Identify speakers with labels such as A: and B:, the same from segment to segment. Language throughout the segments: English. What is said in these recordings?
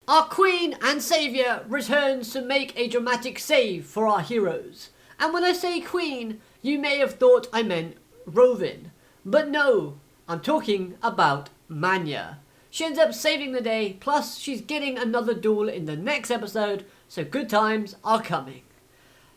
A: Our queen and saviour returns to make a dramatic save for our heroes. And when I say queen, you may have thought I meant Rovian. But no, I'm talking about Manya. She ends up saving the day, plus she's getting another duel in the next episode, so good times are coming.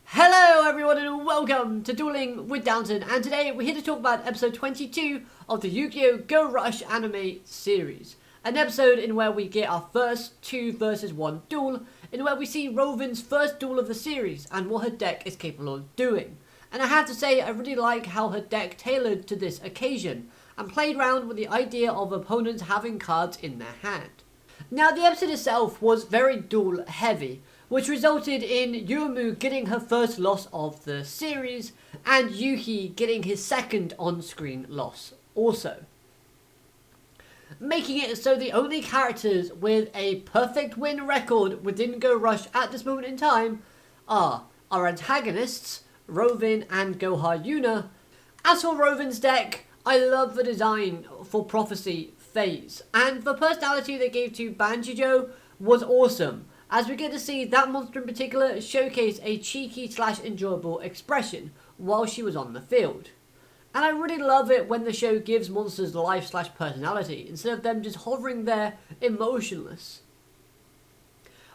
A: Hello everyone and welcome to Dueling with Downton, and today we're here to talk about episode 22 of the Yugioh Go Rush anime series. An episode in where we get our first 2 versus 1 duel, in where we see Rovian's first duel of the series and what her deck is capable of doing. And I have to say, I really like how her deck tailored to this occasion, and played around with the idea of opponents having cards in their hand. Now the episode itself was very duel heavy, which resulted in Yumau getting her first loss of the series, and Yuhi getting his second on-screen loss also. Making it so the only characters with a perfect win record within Go Rush at this moment in time are our antagonists, Rovian and Yugioh. As for Rovian's deck, I love the design for Prophecy phase, and the personality they gave to Yugioh was awesome, as we get to see that monster in particular showcase a cheeky / enjoyable expression while she was on the field. And I really love it when the show gives monsters life / personality, instead of them just hovering there emotionless.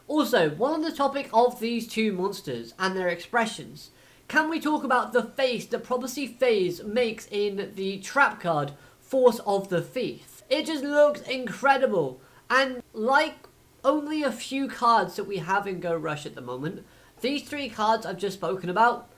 A: Also, while on the topic of these two monsters and their expressions, can we talk about the face that Prophecy phase makes in the trap card, Force of the Thief? It just looks incredible, and like only a few cards that we have in Go Rush at the moment, these 3 cards I've just spoken about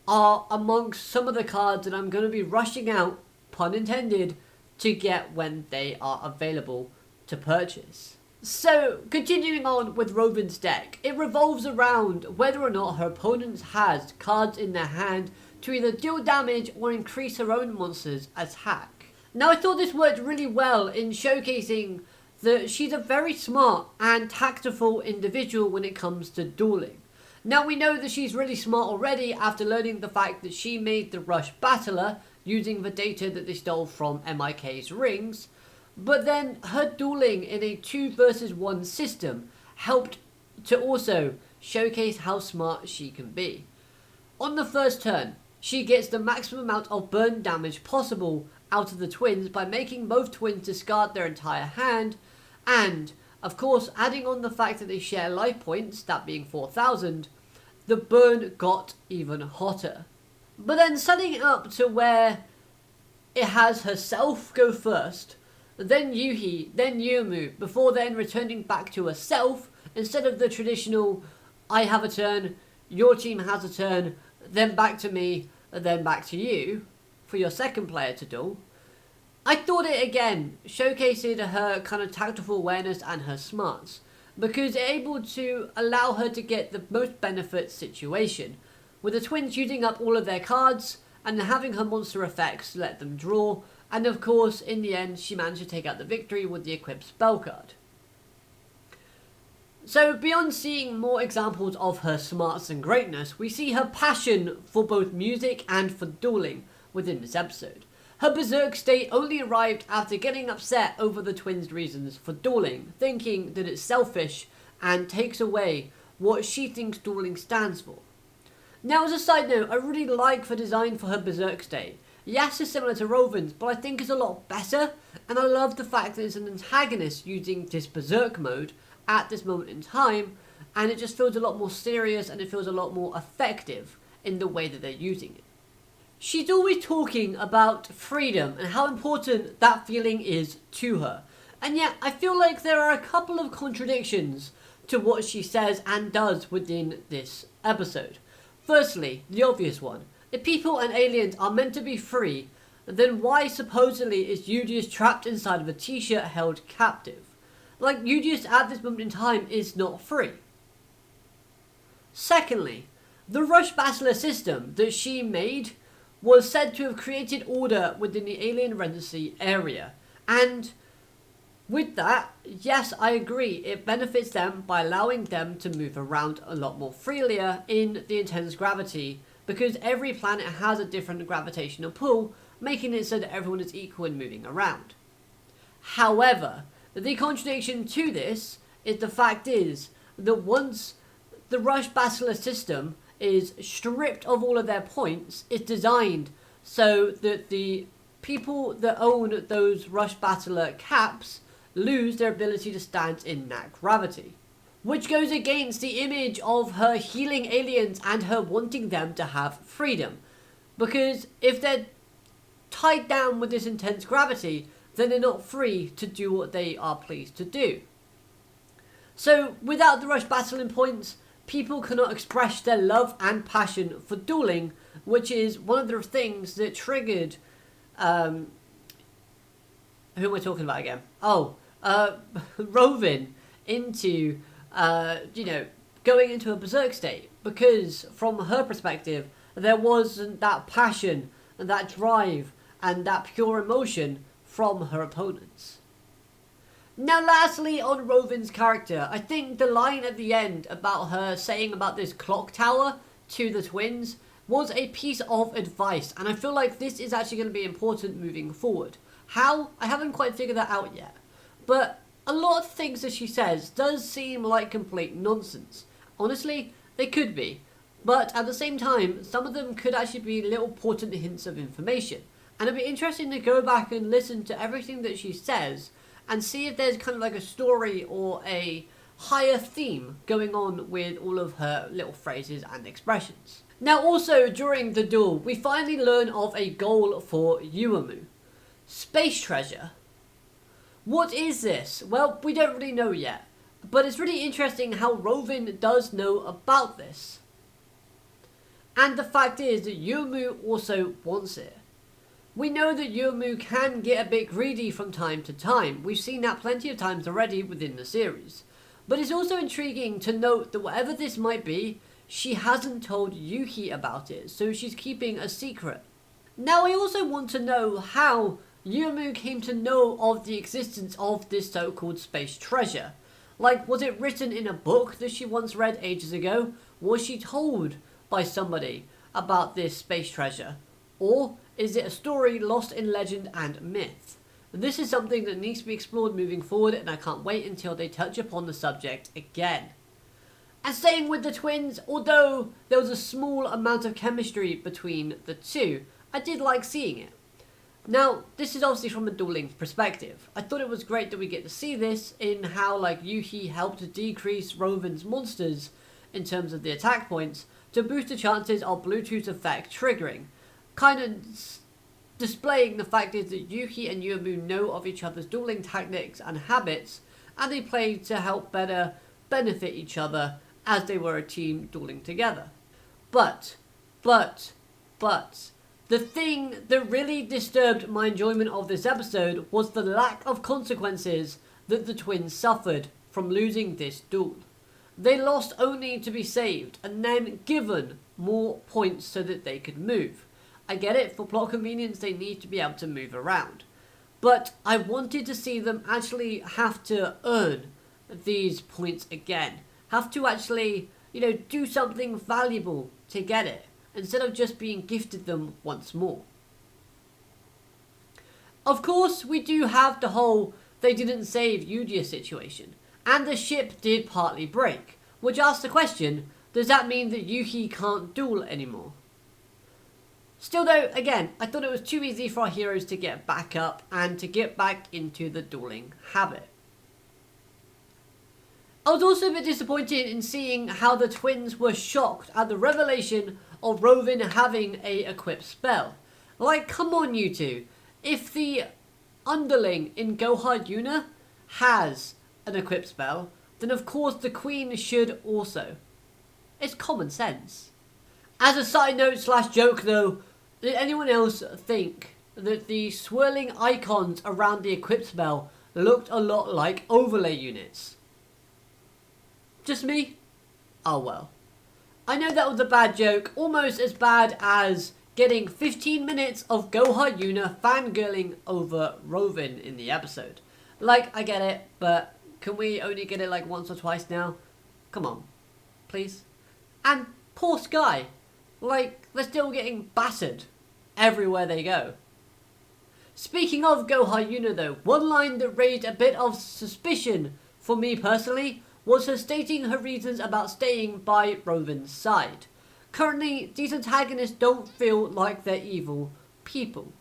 A: are amongst some of the cards that I'm going to be rushing out, pun intended, to get when they are available to purchase. So, continuing on with Rovian's deck, it revolves around whether or not her opponent has cards in their hand to either deal damage or increase her own monster's attack. Now I thought this worked really well in showcasing that she's a very smart and tactful individual when it comes to dueling. Now we know that she's really smart already after learning the fact that she made the Rush Battler using the data that they stole from MIK's rings, but then her dueling in a 2 versus 1 system helped to also showcase how smart she can be. On the first turn, she gets the maximum amount of burn damage possible out of the twins by making both twins discard their entire hand, and of course adding on the fact that they share life points, that being 4,000, the burn got even hotter. But then setting it up to where it has herself go first, then Yuhi, then Yumau, before then returning back to herself, instead of the traditional, I have a turn, your team has a turn, then back to me, then back to you, for your second player to duel. I thought it again showcased her kind of tactful awareness and her smarts, because it's able to allow her to get the most benefit situation, with the twins using up all of their cards and having her monster effects let them draw, and of course in the end she managed to take out the victory with the equipped spell card. So beyond seeing more examples of her smarts and greatness, we see her passion for both music and for dueling within this episode. Her berserk state only arrived after getting upset over the twins' reasons for dueling, thinking that it's selfish and takes away what she thinks dueling stands for. Now as a side note, I really like the design for her berserk state. Yes, it's similar to Rovian's, but I think it's a lot better, and I love the fact that it's an antagonist using this berserk mode at this moment in time, and it just feels a lot more serious and it feels a lot more effective in the way that they're using it. She's always talking about freedom and how important that feeling is to her. And yet, I feel like there are a couple of contradictions to what she says and does within this episode. Firstly, the obvious one. If people and aliens are meant to be free, then why supposedly is Yugioh trapped inside of a t-shirt held captive? Like, Yugioh at this moment in time is not free. Secondly, the Rush Battler system that she made was said to have created order within the alien residency area, and with that, yes, I agree, it benefits them by allowing them to move around a lot more freely in the intense gravity, because every planet has a different gravitational pull, making it so that everyone is equal in moving around. However, the contradiction to this is the fact is that once the Rush Battler system is stripped of all of their points, it's designed so that the people that own those Rush Battler caps lose their ability to stand in that gravity. Which goes against the image of her healing aliens and her wanting them to have freedom. Because if they're tied down with this intense gravity, then they're not free to do what they are pleased to do. So without the Rush Battling points, people cannot express their love and passion for dueling, which is one of the things that triggered, who am I talking about again? Rovian into, going into a berserk state, because from her perspective, there wasn't that passion and that drive and that pure emotion from her opponents. Now lastly, on Rovian's character, I think the line at the end about her saying about this clock tower to the twins was a piece of advice, and I feel like this is actually going to be important moving forward. How? I haven't quite figured that out yet. But a lot of things that she says does seem like complete nonsense. Honestly, they could be. But at the same time, some of them could actually be little important hints of information. And it'd be interesting to go back and listen to everything that she says and see if there's kind of like a story or a higher theme going on with all of her little phrases and expressions. Now also, during the duel, we finally learn of a goal for Yumau. Space treasure. What is this? Well, we don't really know yet. But it's really interesting how Rovian does know about this. And the fact is that Yumau also wants it. We know that Yumau can get a bit greedy from time to time. We've seen that plenty of times already within the series. But it's also intriguing to note that whatever this might be, she hasn't told Yuhi about it, so she's keeping a secret. Now I also want to know how Yumau came to know of the existence of this so-called space treasure. Like, was it written in a book that she once read ages ago? Was she told by somebody about this space treasure? Or is it a story lost in legend and myth? This is something that needs to be explored moving forward, and I can't wait until they touch upon the subject again. And staying with the twins, although there was a small amount of chemistry between the two, I did like seeing it. Now, this is obviously from a dueling perspective. I thought it was great that we get to see this in how Yuhi helped decrease Rovian's monsters in terms of the attack points to boost the chances of Bluetooth effect triggering. Kind of displaying the fact is that Yuhi and Yumau know of each other's dueling tactics and habits, and they play to help better benefit each other as they were a team dueling together. But, the thing that really disturbed my enjoyment of this episode was the lack of consequences that the twins suffered from losing this duel. They lost only to be saved and then given more points so that they could move. I get it, for plot convenience they need to be able to move around. But I wanted to see them actually have to earn these points again. Have to actually, do something valuable to get it, instead of just being gifted them once more. Of course, we do have the whole they didn't save Yugioh situation, and the ship did partly break, which asks the question, does that mean that Yuhi can't duel anymore? Still though, again, I thought it was too easy for our heroes to get back up and to get back into the dueling habit. I was also a bit disappointed in seeing how the twins were shocked at the revelation of Rovian having a equipped spell. Like, come on you two. If the underling in Yugioh Yuna has an equipped spell, then of course the queen should also. It's common sense. As a side note / joke though, did anyone else think that the swirling icons around the equipped spell looked a lot like overlay units? Just me? Oh well. I know that was a bad joke, almost as bad as getting 15 minutes of Yugioh Yuna fangirling over Rovian in the episode. Like, I get it, but can we only get it like once or twice now? Come on. Please? And poor Sky. Like, they're still getting battered everywhere they go. Speaking of Yugioh Yuna though, one line that raised a bit of suspicion for me personally, was her stating her reasons about staying by Rovin's side. Currently, these antagonists don't feel like they're evil people,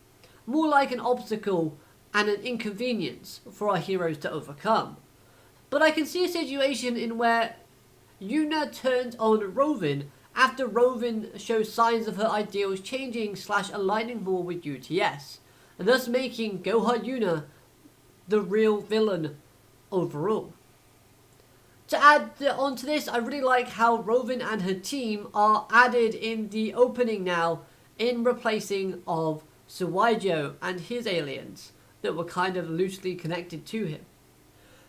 A: more like an obstacle and an inconvenience for our heroes to overcome. But I can see a situation in where Yuna turns on Rovin after Rovin shows signs of her ideals changing / aligning more with UTS, and thus making Goha Yuna the real villain overall. To add on to this, I really like how Rovin and her team are added in the opening now in replacing of Yugioh and his aliens that were kind of loosely connected to him.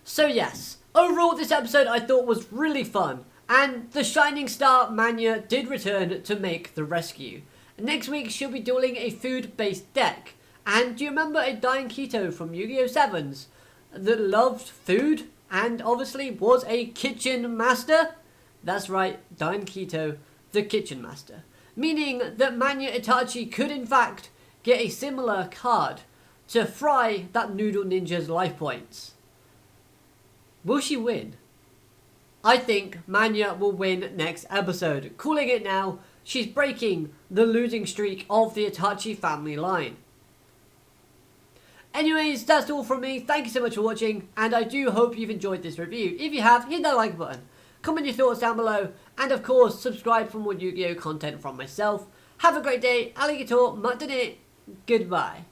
A: So yes, overall this episode I thought was really fun, and the Shining Star Manya did return to make the rescue. Next week she'll be dueling a food-based deck, and do you remember a dying Keto from Yu-Gi-Oh! 7s that loved food and obviously was a kitchen master? That's right, dying Keto, the kitchen master. Meaning that Manya Itachi could in fact get a similar card to fry that Noodle Ninja's life points. Will she win? I think Manya will win next episode. Calling it now, she's breaking the losing streak of the Itachi family line. Anyways, that's all from me. Thank you so much for watching, and I do hope you've enjoyed this review. If you have, hit that like button, comment your thoughts down below, and of course, subscribe for more Yu-Gi-Oh! Content from myself. Have a great day, alligator, matane, goodbye.